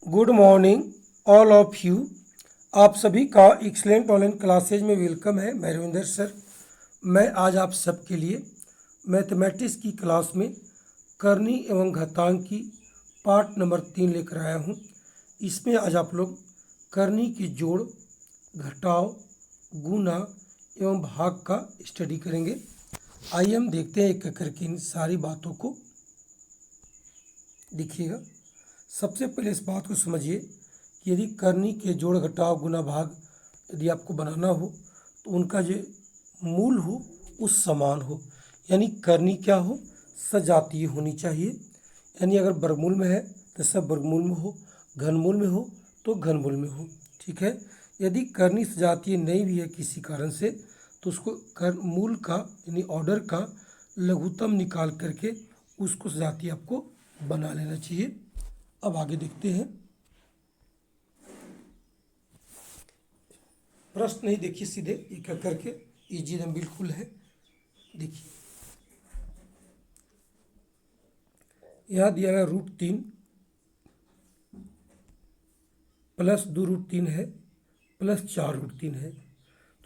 Good morning all of you. आप सभी का एक्सलेंट ऑनलाइन क्लासेज में वेलकम है। मैं रविंदर सर। मैं आज आप सबके लिए मैथमेटिक्स की क्लास में करनी एवं घातांक की पार्ट नंबर 3 लेकर आया हूँ। इसमें आज आप लोग करनी के जोड़, घटाव, गुणा एवं भाग का स्टडी करेंगे। आइए हम देखते हैं एक एक करके इन सारी बातों को। देखिएगा, सबसे पहले इस बात को समझिए कि यदि करनी के जोड़, घटाव, गुणा, भाग यदि आपको बनाना हो तो उनका जो मूल हो उस समान हो। यानी करनी क्या हो, सजातीय होनी चाहिए। यानी अगर वर्गमूल में है तो सब वर्गमूल में हो, घनमूल में हो तो घनमूल में हो। ठीक है। यदि करनी सजातीय नहीं भी है किसी कारण से तो उसको कर मूल का यानी ऑर्डर का लघुत्तम निकाल करके उसको सजातीय आपको बना लेना चाहिए। अब आगे देखते हैं। प्रश्न नहीं, देखिए सीधे एक एक करके, इजी एकदम बिल्कुल है। देखिए यहाँ दिया गया √3 प्लस 2√3 है प्लस 4√3 है।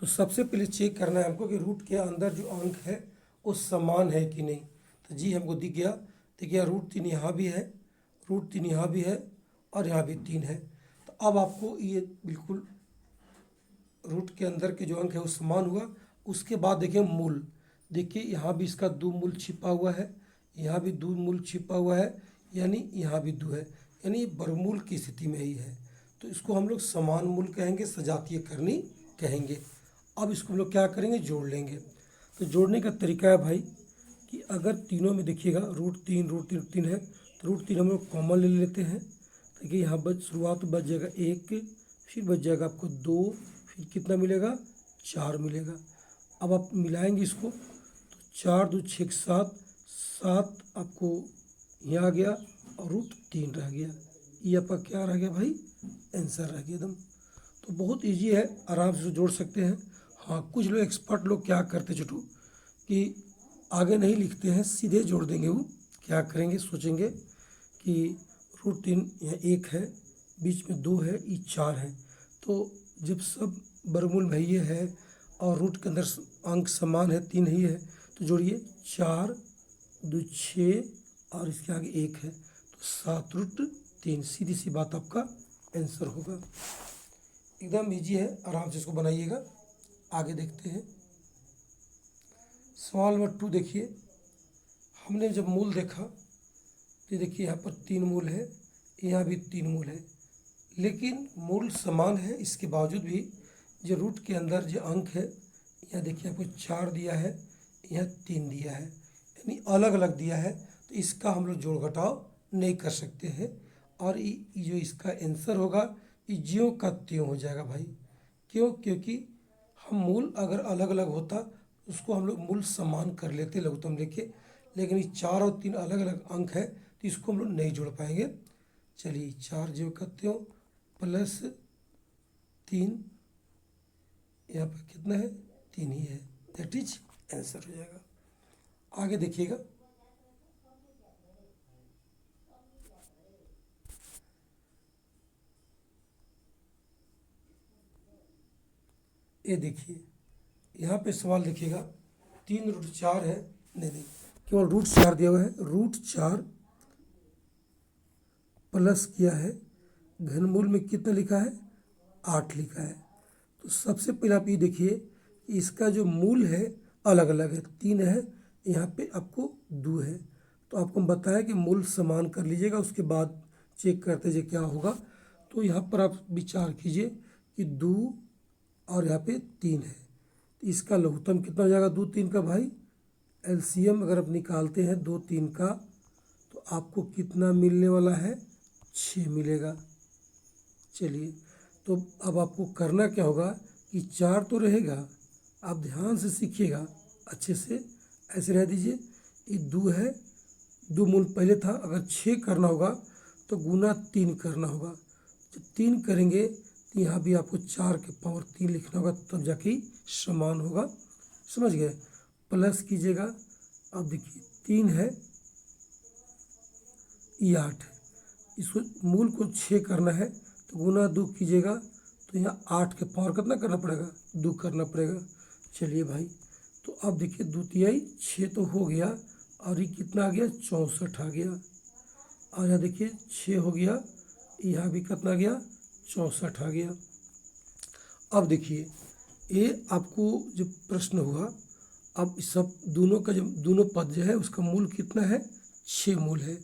तो सबसे पहले चेक करना है हमको कि रूट के अंदर जो अंक है वो समान है कि नहीं। तो जी हमको दिख गया। देखिए √3 यहाँ भी है, √3 यहाँ भी है और यहाँ भी 3 है। तो अब आपको ये बिल्कुल रूट के अंदर के जो अंक है वो समान हुआ। उसके बाद देखिए मूल, देखिए यहाँ भी इसका 2 मूल छिपा हुआ है, यहाँ भी 2 मूल छिपा हुआ है, यानी यहाँ भी 2 है। यानी वर्गमूल की स्थिति में ही है। तो इसको हम लोग समान मूल कहेंगे, सजातीय करनी कहेंगे। अब इसको हम लोग क्या करेंगे, जोड़ लेंगे। तो जोड़ने का तरीका है भाई कि अगर तीनों में देखिएगा √3 है तो √3 हम लोग कॉमन ले लेते हैं। देखिए यहाँ शुरुआत बच जाएगा 1, फिर बच जाएगा आपको 2, फिर कितना मिलेगा, 4 मिलेगा। अब आप मिलाएंगे इसको तो 4 2 6 7, 7 आपको यहाँ आ गया और √3 रह गया। ये आपका क्या रह गया भाई, आंसर रह गया एकदम। तो बहुत इजी है, आराम से जोड़ सकते हैं। हाँ, कुछ लोग एक्सपर्ट लोग क्या करते छोटू कि आगे नहीं लिखते हैं, सीधे जोड़ देंगे। वो क्या करेंगे, सोचेंगे कि √3 यहाँ 1 है, बीच में 2 है, ये 4 है। तो जब सब वर्गमूल में ये है और रूट के अंदर अंक समान है, 3 ही है, तो जोड़िए 4 2 6 और इसके आगे 1 है तो 7√3। सीधी सी बात आपका आंसर होगा। एकदम इजी है, आराम से इसको बनाइएगा। आगे देखते हैं सवाल नंबर 2। देखिए हमने जब मूल देखा तो देखिए यहाँ पर 3 मूल है, यहाँ भी 3 मूल है, लेकिन मूल समान है। इसके बावजूद भी जो रूट के अंदर जो अंक है, यहाँ देखिए आपको 4 दिया है, यहाँ 3 दिया है, यानी अलग अलग दिया है। तो इसका हम लोग जोड़ घटाव नहीं कर सकते हैं और ये जो इसका आंसर होगा ये ज्यों का त्यों हो जाएगा भाई। क्यों, क्योंकि हम मूल अगर अलग अलग होता उसको हम लोग मूल समान कर लेते लघुत्तम लेके, लेकिन ये 4 और 3 अलग अलग अंक है तो इसको हम लोग नहीं जोड़ पाएंगे। चलिए 4 ज्यों का त्यों प्लस 3, यहाँ पर कितना है, 3 ही है। दैट इज आंसर हो जाएगा। आगे देखिएगा ये देखिए यहाँ पे सवाल देखिएगा 3√4 है, नहीं केवल √4 दिया हुआ है। √4 प्लस किया है, घनमूल में कितना लिखा है, 8 लिखा है। तो सबसे पहले आप ये देखिए इसका जो मूल है अलग अलग है, 3 है, यहाँ पे आपको 2 है। तो आपको बताया कि मूल समान कर लीजिएगा, उसके बाद चेक करते जाइए क्या होगा। तो यहाँ पर आप विचार कीजिए कि 2 और यहाँ पे 3 है, तो इसका लघुत्तम कितना हो जाएगा, 2 3 का भाई। एलसीएम अगर आप निकालते हैं 2 3 का तो आपको कितना मिलने वाला है, 6 मिलेगा। चलिए तो अब आपको करना क्या होगा कि 4 तो रहेगा, आप ध्यान से सीखिएगा अच्छे से, ऐसे रह दीजिए। ये 2 है, 2 मूल पहले था, अगर 6 करना होगा तो गुना 3 करना होगा। जब 3 करेंगे तो यहाँ भी आपको 4 के पावर 3 लिखना होगा, तब जाके समान होगा। समझ गए, प्लस कीजिएगा। अब देखिए 3 है, ये 8 है, इसको मूल को 6 करना है तो गुना 2 कीजिएगा तो यहाँ 8 के पावर कितना करना पड़ेगा, 2 करना पड़ेगा। चलिए भाई, तो अब देखिए 2 तिहाई 6 तो हो गया, और ये कितना आ गया, 64 आ गया। और यहाँ देखिए 6 हो गया, यहाँ भी कितना आ गया, 64 आ गया। अब देखिए ये आपको जो प्रश्न हुआ, अब इस सब दोनों का जब दोनों पद जो है उसका मूल कितना है, 6 मूल है।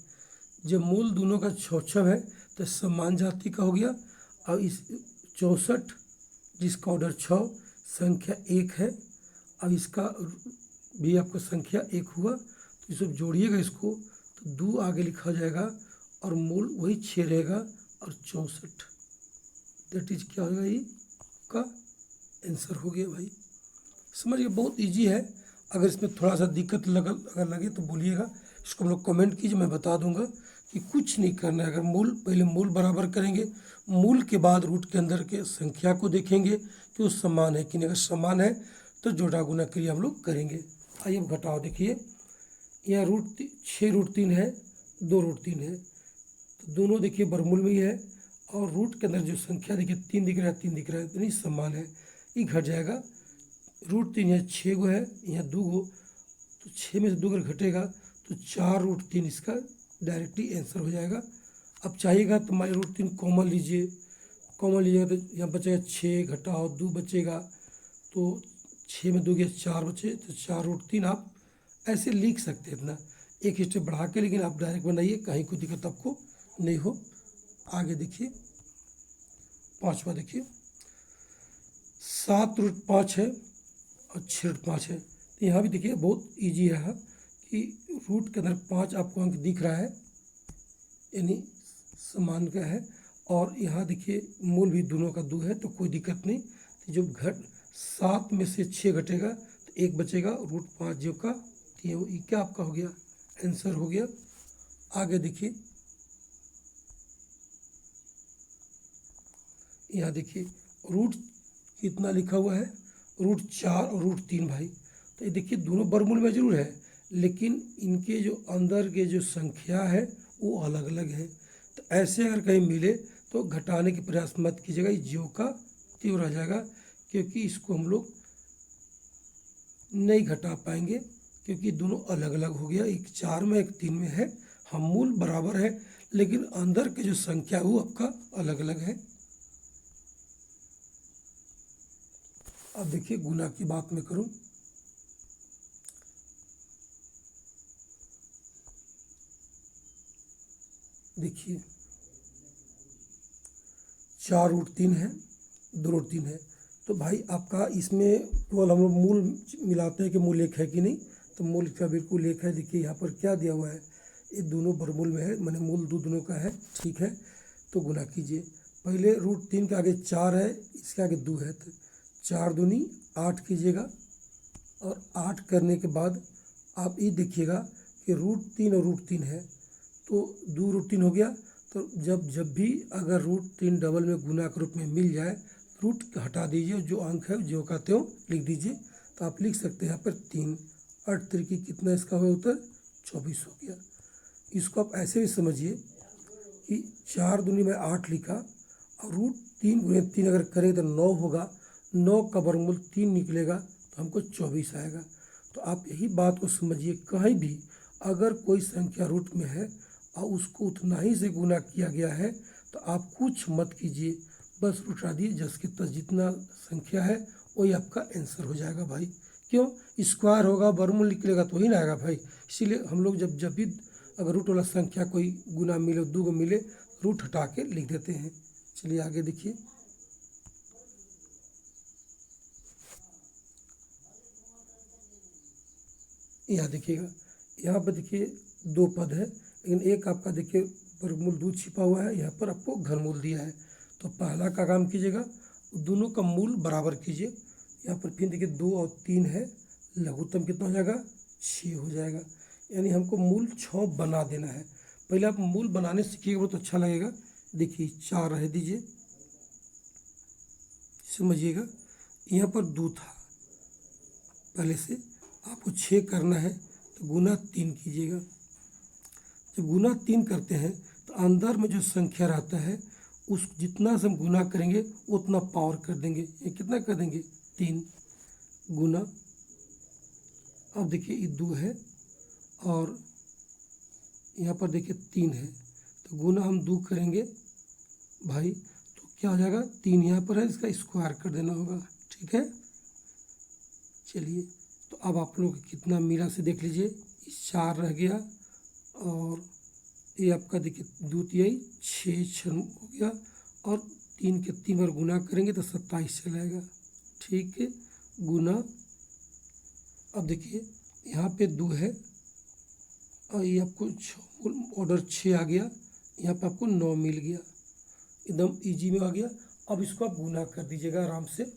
जब मूल दोनों का 6 है तो समान जाति का हो गया। और इस 64 जिसका ऑर्डर 6 संख्या 1 है, अब इसका भी आपका संख्या 1 हुआ, तो ये सब जोड़िएगा इसको तो 2 आगे लिखा जाएगा और मूल वही 6 रहेगा और 64। दैट इज क्या होगा, ये का आंसर हो गया भाई। समझिए बहुत इजी है। अगर इसमें थोड़ा सा दिक्कत अगर लगे तो बोलिएगा, इसको हम लोग कमेंट कीजिए, मैं बता दूंगा कि कुछ नहीं करना है। अगर मूल पहले मूल बराबर करेंगे, मूल के बाद रूट के अंदर के संख्या को देखेंगे कि वो समान है कि नहीं। अगर समान है तो जोड़ा गुना के लिए हम लोग करेंगे। आइए अब घटाओ, देखिए यहाँ 6√3 है, 2√3 है, तो दोनों देखिए बरमूल में ही है। और रूट के अंदर जो संख्या देखिए 3 दिख रहा है, 3 दिख रहा है, तो नहीं समान है, ये घट जाएगा। √3 यहाँ 6 गो है, यहाँ 2 गो, तो 6 में से 2 अगर घटेगा तो 4√3 इसका डायरेक्टली आंसर हो जाएगा। अब चाहिएगा तो मान √3 कॉमन लीजिए, कॉमन लीजिएगा तो यहाँ बचेगा 6 घटाओ 2 बचेगा, तो 6 में 2 गया 4 बचे, तो 4√3 आप ऐसे लिख सकते हैं इतना एक स्टेप बढ़ा के, लेकिन आप डायरेक्ट बनाइए, कहीं कोई दिक्कत आपको नहीं हो। आगे देखिए 5वां, देखिए 7√5 है और 6√5 है। तो यहाँ भी देखिए बहुत इजी है कि रूट के अंदर 5 आपको अंक दिख रहा है, यानी समान का है। और यहाँ देखिए मूल भी दोनों का 2 है, तो कोई दिक्कत नहीं। तो जब 7 में से 6 घटेगा तो 1 बचेगा, √5 जो का ये क्या आपका हो गया, आंसर हो गया। आगे देखिए यहाँ देखिए रूट कितना लिखा हुआ है, √4 और √3 भाई। तो ये देखिए दोनों बरमूल में जरूर है, लेकिन इनके जो अंदर के जो संख्या है वो अलग अलग है। तो ऐसे अगर कहीं मिले तो घटाने के प्रयास मत कीजिएगा, ये ज्यों का त्यों रह जाएगा, क्योंकि इसको हम लोग नहीं घटा पाएंगे, क्योंकि दोनों अलग अलग हो गया। एक 4 में एक 3 में है, हम मूल बराबर है लेकिन अंदर के जो संख्या है वो आपका अलग अलग है। अब देखिए गुना की बात मैं करूं, देखिए 4√3 है, 2√3 है, तो भाई आपका इसमें केवल हम लोग मूल मिलाते हैं कि मूल 1 है कि नहीं, तो मूल का बिल्कुल 1 है। देखिए यहाँ पर क्या दिया हुआ है, ये दोनों बरमूल में है, मैंने मूल दोनों का है, ठीक है। तो गुना कीजिए, पहले √3 के आगे 4 है, इसके आगे 2 है, तो 4 दूनी 8 कीजिएगा। और 8 करने के बाद आप ये देखिएगा कि √3 और √3 है, तो 2√3 हो गया। तो जब भी अगर √3 डबल में गुना के रूप में मिल जाए, रूट हटा दीजिए, जो अंक है जो का त्यों लिख दीजिए। तो आप लिख सकते हैं यहाँ पर 3 8 तिरकी कितना इसका हुआ उत्तर, 24 हो गया। इसको आप ऐसे भी समझिए कि 4 दूनी में 8 लिखा और √3 गुणे 3 अगर करें तो 9 होगा, 9 का वर्गमूल 3 निकलेगा तो हमको 24 आएगा। तो आप यही बात को समझिए, कहीं भी अगर कोई संख्या रूट में है और उसको उतना ही से गुना किया गया है तो आप कुछ मत कीजिए, बस उठा दिए, जस के तस जितना संख्या है वही आपका आंसर हो जाएगा भाई। क्यों, स्क्वायर होगा, वर्गमूल निकलेगा तो ही ना आएगा भाई। इसीलिए हम लोग जब भी अगर रूट वाला संख्या कोई गुना मिले, 2 मिले, रूट हटा के लिख देते हैं। चलिए आगे देखिए, यहाँ देखिएगा, यहाँ पर देखिए 2 पद है, लेकिन एक आपका देखिए वर्गमूल 2 छिपा हुआ है, यहाँ पर आपको घनमूल दिया है। तो पहला का काम कीजिएगा, दोनों का मूल बराबर कीजिए। यहाँ पर फिर देखिए 2 और 3 है, लघुत्तम कितना हो जाएगा, 6 हो जाएगा। यानी हमको मूल 6 बना देना है। पहले आप मूल बनाने सीखिएगा, बहुत अच्छा लगेगा। देखिए 4 रह दीजिए, समझिएगा यहाँ पर 2 था पहले से, आपको 6 करना है तो गुना 3 कीजिएगा। जब गुना 3 करते हैं तो तो अंदर में जो संख्या रहता है उस जितना से हम गुना करेंगे उतना पावर कर देंगे। ये कितना कर देंगे 3 गुना, अब देखिए ये 2 है और यहाँ पर देखिए 3 है, तो गुना हम 2 करेंगे भाई तो क्या हो जाएगा 3 यहाँ पर है, इसका स्क्वायर कर देना होगा। ठीक है, चलिए तो अब आप लोग कितना मिला से देख लीजिए, 4 रह गया और ये आपका देखिए 2 तिहाई 6 हो गया और 3 के 3 बार गुना करेंगे तो 27 चलाएगा। ठीक है, गुना, अब देखिए यहाँ पे 2 है और ये आपको ऑर्डर 6 आ गया, यहाँ पे आपको 9 मिल गया, एकदम इजी में आ गया। अब इसको आप गुना कर दीजिएगा आराम से।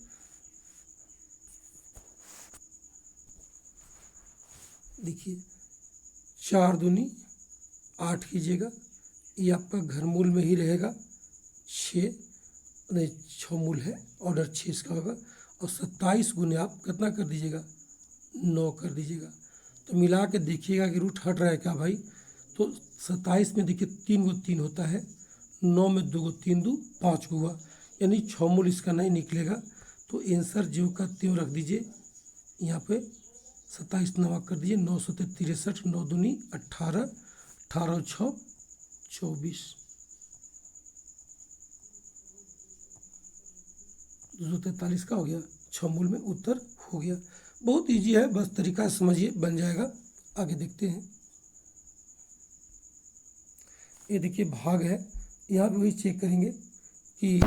देखिए 4 दूनी 8 कीजिएगा, ये आपका घर मूल में ही रहेगा, 6 नहीं 6 मूल है, ऑर्डर 6 इसका होगा और 27 गुने आप कितना कर दीजिएगा 9 कर दीजिएगा। तो मिला के देखिएगा कि रूट हट रहा है क्या भाई, तो 27 में देखिए 3 गो 3 होता है, 9 में 2 गो 3 2 5 हुआ, यानी 6 मूल इसका नहीं निकलेगा। तो आंसर जो का त्यों रख दीजिए, यहाँ पे 27 नवा कर दीजिए, 9 सौ 63, 9 दूनी 18, 18 6 24, 243 का हो गया, 6 मूल में उत्तर हो गया। बहुत इजी है, बस तरीका समझिए बन जाएगा। आगे देखते हैं, ये देखिए भाग है, यहाँ भी वही चेक करेंगे कि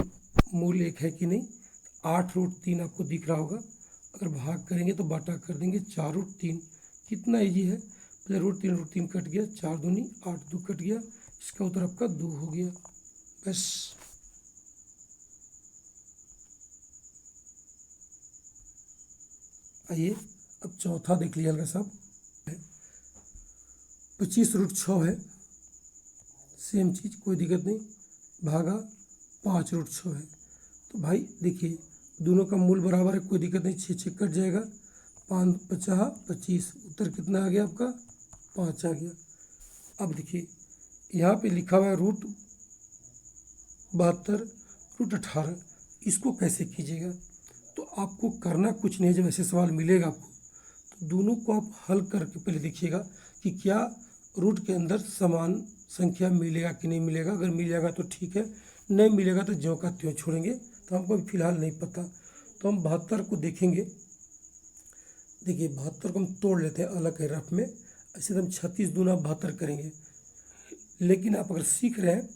मूल 1 है कि नहीं। 8√3 आपको दिख रहा होगा, अगर भाग करेंगे तो बाटा कर देंगे 4√3, कितना इजी है, पहले √3 कट गया, 4 दूनी 8 2 कट गया, इसका उत्तर आपका 2 हो गया। बस आइए अब चौथा देख लीजिएगा साहब, 25√6 है, सेम चीज़ कोई दिक्कत नहीं, भागा 5√6 है। तो भाई देखिए दोनों का मूल बराबर है, कोई दिक्कत नहीं, 6 6 कट जाएगा, 5 50 25, उत्तर कितना आ गया आपका 5 आ गया। अब देखिए यहाँ पे लिखा हुआ है √72 √18, इसको कैसे कीजिएगा, तो आपको करना कुछ नहीं, जब ऐसे सवाल मिलेगा आपको तो दोनों को आप हल करके पहले देखिएगा कि क्या रूट के अंदर समान संख्या मिलेगा कि नहीं मिलेगा। अगर मिल जाएगा तो ठीक है, नहीं मिलेगा तो ज्यों का त्यों छोड़ेंगे, तो हमको फिलहाल नहीं पता। तो हम 72 को देखेंगे, देखिए 72 को हम तोड़ लेते हैं अलग है रफ में, ऐसे तो हम 36 दूना 72 करेंगे, लेकिन आप अगर सीख रहे हैं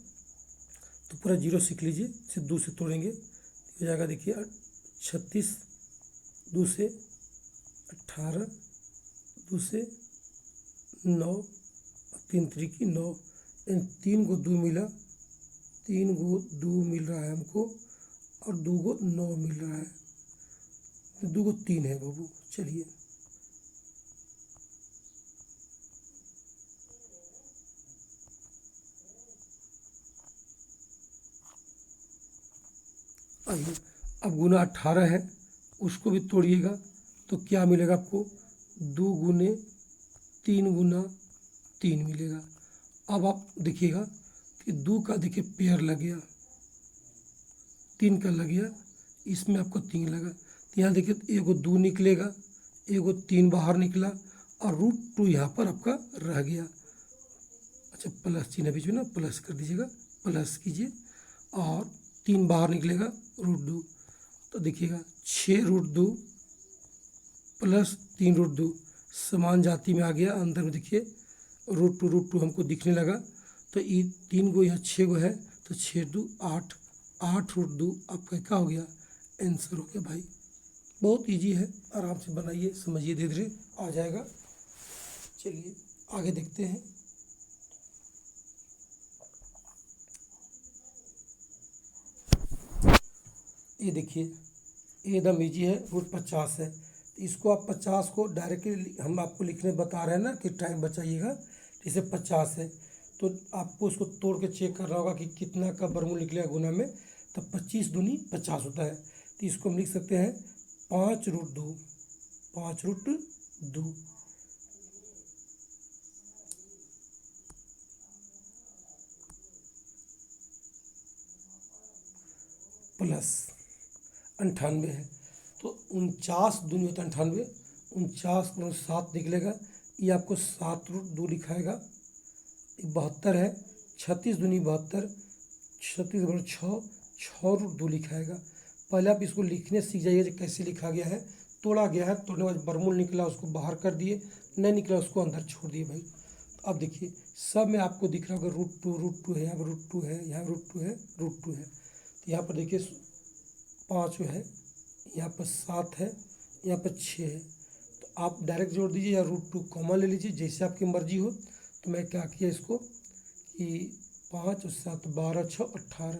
तो पूरा 0 सीख लीजिए, सिर्फ 2 से तोड़ेंगे हो जाएगा। देखिए 36 2 से 18, 2 से 9, 3 3 की 9, 3 को 2 मिला, 3 को 2 मिल रहा है हमको और 2 को 9 मिल रहा है, 2 को 3 है बाबू। चलिए आइए अब गुना 18 है, उसको भी तोड़िएगा तो क्या मिलेगा आपको, 2 गुने 3 गुना 3 मिलेगा। अब आप देखिएगा कि 2 का देखिए पेयर लग गया, 3 का लग गया, इसमें आपको 3 लगा, तो यहाँ देखिए एगो 2 निकलेगा, एगो 3 बाहर निकला और √2 यहाँ पर आपका रह गया। अच्छा प्लस चिन्ह बीच में ना, प्लस कर दीजिएगा, प्लस कीजिए और 3 बाहर निकलेगा √2, तो देखिएगा 6√2 प्लस 3√2 समान जाति में आ गया, अंदर में देखिए √2 हमको दिखने लगा, तो ये 3 गो यहाँ 6 गो है, तो 6 2 8, 8√2 आपका क्या हो गया आंसर हो गया। भाई बहुत इजी है, आराम से बनाइए, समझिए, धीरे धीरे आ जाएगा। चलिए आगे देखते हैं, ये देखिए एकदम इजी है, √50 है, इसको आप 50 को डायरेक्टली हम आपको लिखने बता रहे हैं ना कि टाइम बचाइएगा, जैसे 50 है तो आपको उसको तोड़ के चेक करना होगा कि कितना का वर्गमूल निकलेगा गुना में, तो 25 दूनी 50 होता है, तो इसको हम लिख सकते हैं 5√2, 5√2। प्लस 98 है। तो 49 दूनी होता है 98, 49 × 7 निकलेगा, ये आपको 7√2 लिखाएगा। 72 है, 36 दूनी 72, 36 6√2 लिखाएगा। पहले आप इसको लिखने सीख जाइए कि कैसे लिखा गया है। तोड़ा गया है, तोड़ने के बाद बर्मूल निकला उसको बाहर कर दिए, नहीं निकला उसको अंदर छोड़ दिए भाई। तो अब देखिए सब में आपको दिख रहा होगा √2 है, यहाँ पर √2 है, यहाँ √2 है, √2 है। तो यहाँ पर देखिए 5 है, यहाँ पर 7 है, यहाँ पर 6 है। तो आप डायरेक्ट जोड़ दीजिए या √2 कॉमन ले लीजिए, जैसे आपकी मर्जी हो। तो मैं क्या किया इसको कि 5 और 7 12 6 18,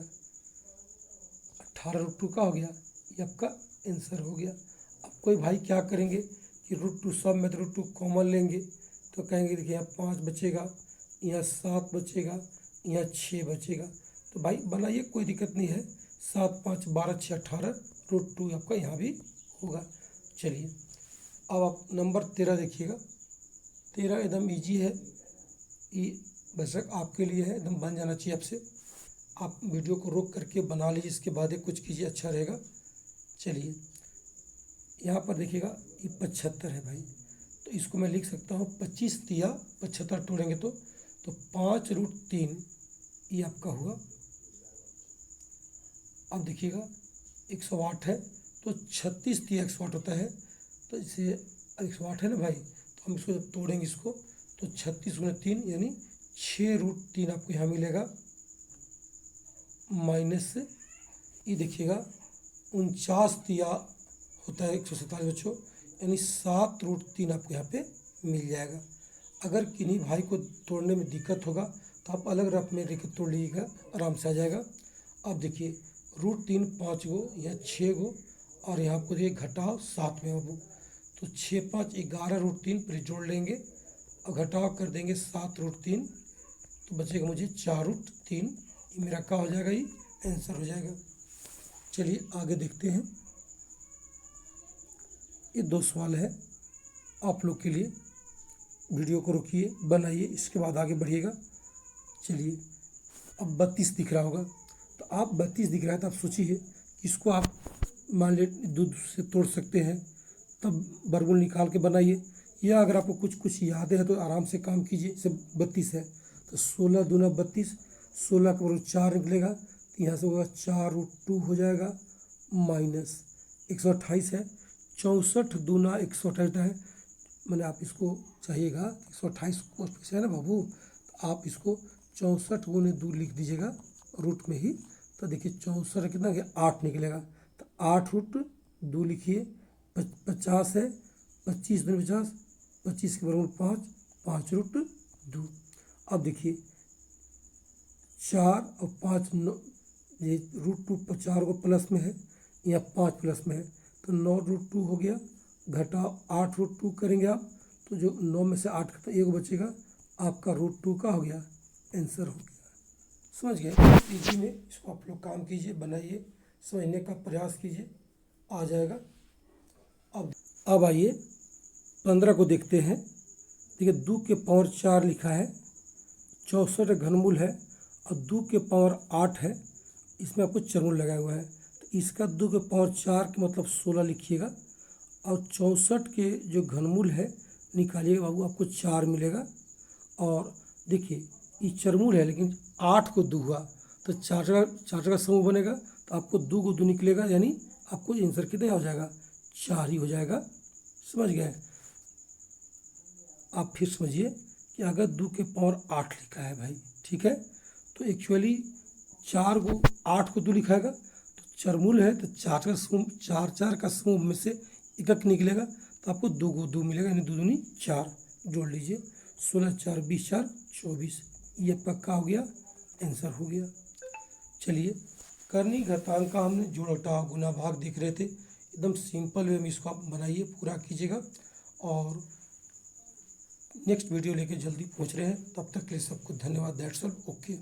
18 √2 का हो गया, ये आपका आंसर हो गया। अब कोई भाई क्या करेंगे कि √2 सब में तो √2 कॉमन लेंगे, तो कहेंगे देखिए यहाँ 5 बचेगा, यहाँ 7 बचेगा, यहाँ 6 बचेगा। तो भाई बनाइए, कोई दिक्कत नहीं है। 7 5 12 6 18, √2 आपका यहाँ भी होगा। चलिए अब आप नंबर 13 देखिएगा। 13 एकदम ईजी है, ये बेशक आपके लिए है, एकदम बन जाना चाहिए आपसे। आप वीडियो को रोक करके बना लीजिए, इसके बाद ही कुछ कीजिए, अच्छा रहेगा। चलिए यहाँ पर देखिएगा ये 75 है भाई, तो इसको मैं लिख सकता हूँ 25 तिया 75 तोड़ेंगे तो 5√3 ये आपका हुआ। अब देखिएगा 108 है, तो 36 तिया 108 होता है, तो इसे 108 है ना भाई, तो हम इसको जब तोड़ेंगे इसको तो 36 × 3 यानी 6√3 आपको यहाँ मिलेगा। माइनस ये देखिएगा 49 तिया होता है 147 बच्चों, यानी 7√3 आपको यहाँ पे मिल जाएगा। अगर किन्हीं भाई को तोड़ने में दिक्कत होगा तो आप अलग रफ में लेकर तोड़ लीजिएगा, आराम से आ जाएगा। अब देखिए √3 5 गो, यहाँ 6 गो, और यहाँ आपको देखिए घटाओ 7 में बाबू, तो 6 5 11 √3 फिर जोड़ लेंगे और घटाव कर देंगे 7√3, तो बचेगा मुझे 4√3। ये मेरा क्या हो जाएगा, ये आंसर हो जाएगा। चलिए आगे देखते हैं। ये 2 सवाल है आप लोग के लिए, वीडियो को रोकिए, बनाइए, इसके बाद आगे बढ़िएगा। चलिए अब 32 दिख रहा होगा, तो आप 32 दिख रहा है तो आप सोचिए इसको आप मान लीजिए दूध से तोड़ सकते हैं, तब बर्गुल निकाल के बनाइए, या अगर आपको कुछ कुछ यादें हैं तो आराम से काम कीजिए। जैसे 32 है तो 16 दूना 32, 16 का बराबर 4 निकलेगा, तो यहाँ से होगा 4√2 हो जाएगा, माइनस 128 है, 64 दूना 128 है, मैंने आप इसको चाहिएगा 128 को है ना बाबू, तो आप इसको 64 गुने 2 लिख दीजिएगा रूट में ही, तो देखिए 64 कितना गया 8 निकलेगा, तो 8√2 लिखिए। 50 है, 25 दूनी 50, 25 के बराबर 5, 5√2। अब देखिए 4 और 5 9, ये √2 4 को प्लस में है, या 5 प्लस में है, तो 9√2 हो गया। घटाओ 8√2 करेंगे आप, तो जो 9 में से 8 का 1 बचेगा, आपका √2 का हो गया, आंसर हो गया। समझ गए? इसी में इसको आप लोग काम कीजिए, बनाइए, समझने का प्रयास कीजिए, आ जाएगा। अब आइए 15 को देखते हैं। देखिए 2 के पावर 4 लिखा है, 64 घनमूल है, और 2 के पावर 8 है, इसमें आपको चरमूल लगाया हुआ है, तो इसका 2 के पावर 4 के मतलब 16 लिखिएगा, और 64 के जो घनमूल है निकालिएगा बाबू, आपको 4 मिलेगा। और देखिए ये चरमूल है लेकिन 8 को 2 हुआ, तो 4 का समूह बनेगा, तो आपको 2 को 2 निकलेगा, यानी आपको आंसर कितना हो जाएगा, 4 ही हो जाएगा। समझ गए? आप फिर समझिए कि अगर 2 के पावर 8 लिखा है भाई, ठीक है, तो एक्चुअली 8 को 2 लिखाएगा, तो चरमूल है तो 4 का समूह में से एक निकलेगा, तो आपको 2 को 2 मिलेगा, यानी 2 दूनी 4 जोड़ लीजिए, 16 4 20 4 24, ये पक्का हो गया, आंसर हो गया। चलिए करनी घातांक का हमने जोड़ घटाव गुना भाग देख रहे थे, एकदम सिंपल वे में इसको आप बनाइए, पूरा कीजिएगा, और नेक्स्ट वीडियो लेके जल्दी पहुंच रहे हैं। तब तक के लिए सबको धन्यवाद। That's all, okay.